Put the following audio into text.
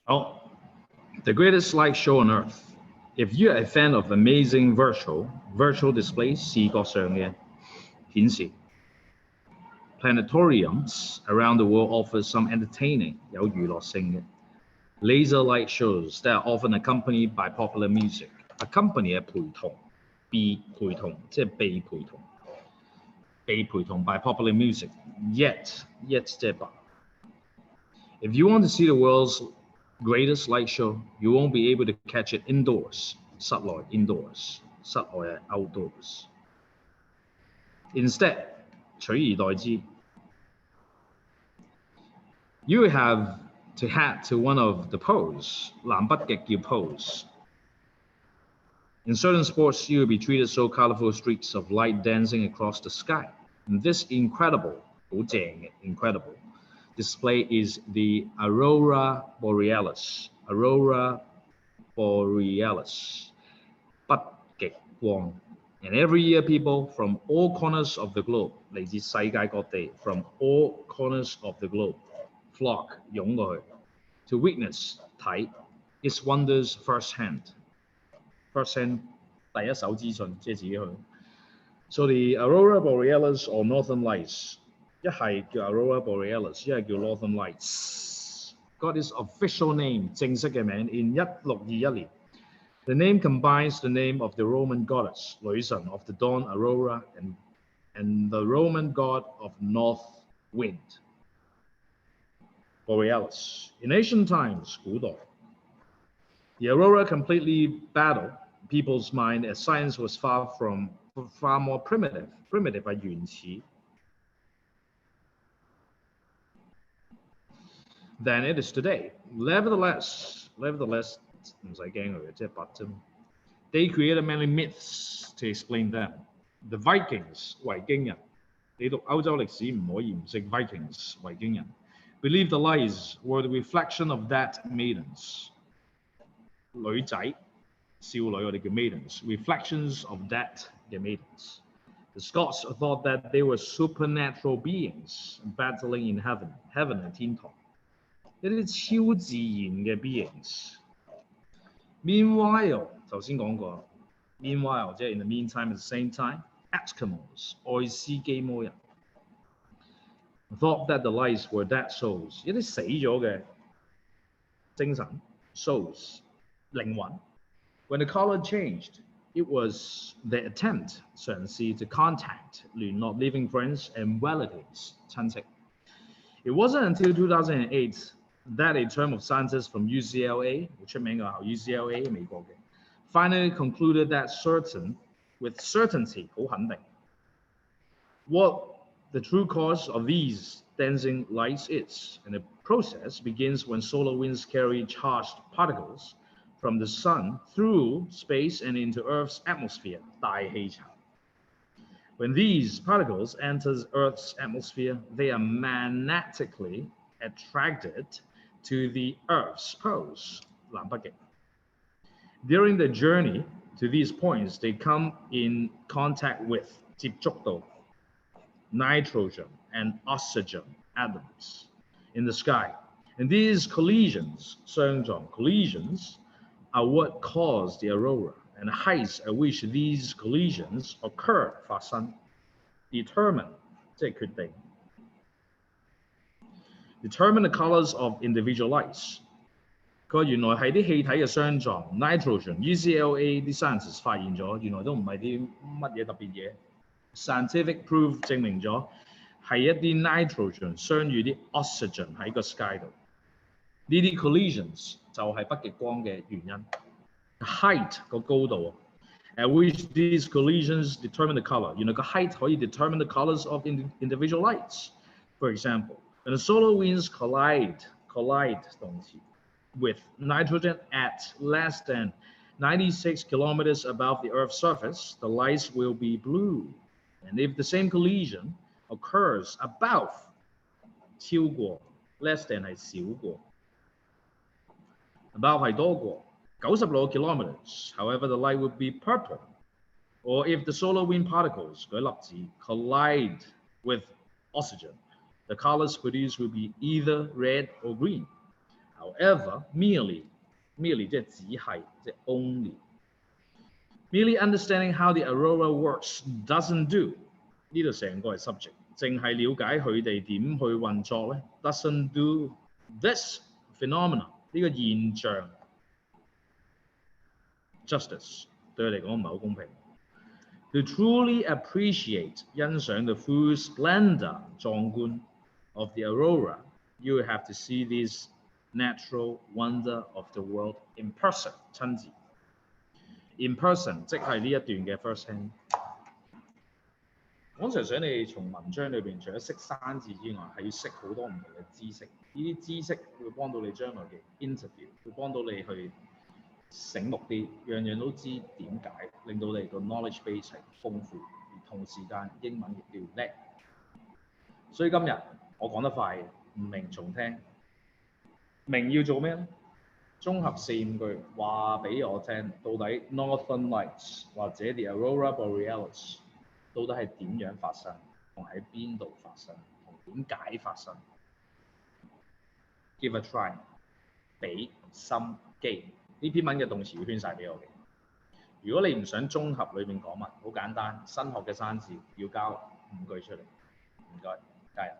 Oh, the greatest light show on earth. If you're a fan of amazing virtual displays, 視覺上嘅顯示 planetariums around the world offer some entertaining 有娛樂性嘅 laser light shows that are often accompanied by popular music. Accompany 係陪同 ，be 陪同即係被陪同，被陪同 by popular music. Yet 即係吧。If you want to see the world's greatest light show, you won't be able to catch it indoors. 室內 indoors， 室外係 outdoors. Instead, 取而代之 you will have to head to one of the poles. 南北極叫 poles. In certain sports, you will be treated so colorful streaks of light dancing across the sky. And this incredible, 好正嘅 incredible display is the Aurora Borealis. Aurora Borealis, 北極光. And every year, people from all corners of the globe, 嚟自世界各地 from all corners of the globe, flock 湧過去 to witness 睇 its wonders firsthand. Firsthand 第一手資訊，即係自己去。So the Aurora Borealis or Northern Lights. 一係叫 Aurora Borealis， 一係叫 Northern Lights。got its official name 正式嘅名 in 1621年。The name combines the name of the Roman goddess 女神 of the dawn Aurora and the Roman god of north wind Borealis. In ancient times 古代 the Aurora completely baffled people's mind as science was far more primitive 係原始。than it is today. Nevertheless, 唔使驚佢嘅，即係白啫。They created many myths to explain them. The Vikings 維京人，你讀歐洲歷史唔可以唔識 Vikings 維京人。Believed the lights were the reflection of that maidens. 女仔、少女我哋叫 maidens. Reflections of that 嘅 maidens. The Scots thought that they were supernatural beings battling in heaven. Heaven 係天堂。一啲超自然嘅 beings。Meanwhile， 頭先講過 ，meanwhile 即係 in the meantime at the same time， Eskimos 愛斯基摩人 thought that the lights were dead souls， 一啲死咗嘅精神 souls 靈魂。When the color changed, it was the attempt 嘗試 to contact 聯絡 living friends and relatives 親戚。It wasn't until 2008 that a term of scientists from UCLA, 好出名嘅學校 UCLA 美國嘅 finally concluded that with certainty 好肯定 what the true cause of these dancing lights is. And the process begins when solar winds carry charged particles from the sun through space and into Earth's atmosphere, 大氣層. When these particles enter Earth's atmosphere, they are magnetically attracted to the Earth's poles, 南北極. During the journey to these points, they come in contact with 接觸到 nitrogen and oxygen atoms in the sky. And these collisions, 相撞 collisions, are what cause the aurora. And the heights at which these collisions occur 發生 determine 即係決定 determine the colors of individual lights. 佢話原來係啲氣體嘅相撞 nitrogen UCLA 啲 scientists 發現咗，原來都唔係啲乜嘢特別嘢 scientific proof 證明咗係一啲 nitrogen 相遇啲 oxygen 喺個 sky 度。呢啲 collisions 就係北極光嘅原因。height 個高度 at which these collisions determine the color. 原來個 height 可以 determine the colors of individual lights. For example, when the solar winds collide 動詞 with nitrogen at less than 96 kilometers above the Earth's surface, the lights will be blue. And if the same collision occurs above 超過 less than 係少過 above 係多過96 kilometers. However, the light would be purple. Or if the solar wind particles 嗰粒子 collide with oxygen, the colors produced will be either red or green. However, merely 即係只係，即係 only。Merely understanding how the aurora works doesn't do。呢度成個係 subject， 淨係了解佢哋點去運作咧 ，doesn't do this phenomena 呢個現象 justice 對佢嚟講唔係好公平。To truly appreciate 欣賞 the full splendor 壯觀 of the aurora, you have to see this natural wonder of the world in person 親自。In person 即係呢一段嘅 first hand。我常想你從文章裏邊，除咗識生字之外，係要識好多唔同嘅知識。呢啲知識會幫到你將來嘅 interview， 會幫到你去醒目啲，樣樣都知點解，令到你個 knowledge base 係豐富，而同時間英文亦都要叻。所以今日我講得快，唔明重聽。明要做咩咧？綜合4-5句話俾我聽，到底 Northern Lights 或者 The Aurora Borealis 到底係點樣發生，同喺邊度發生，同點解發生 ？Give a try， 俾心機。呢篇文嘅動詞要圈晒俾我嘅。如果你唔想綜合裏面講乜，好簡單，新學嘅生字要交5句出嚟。唔該，加油！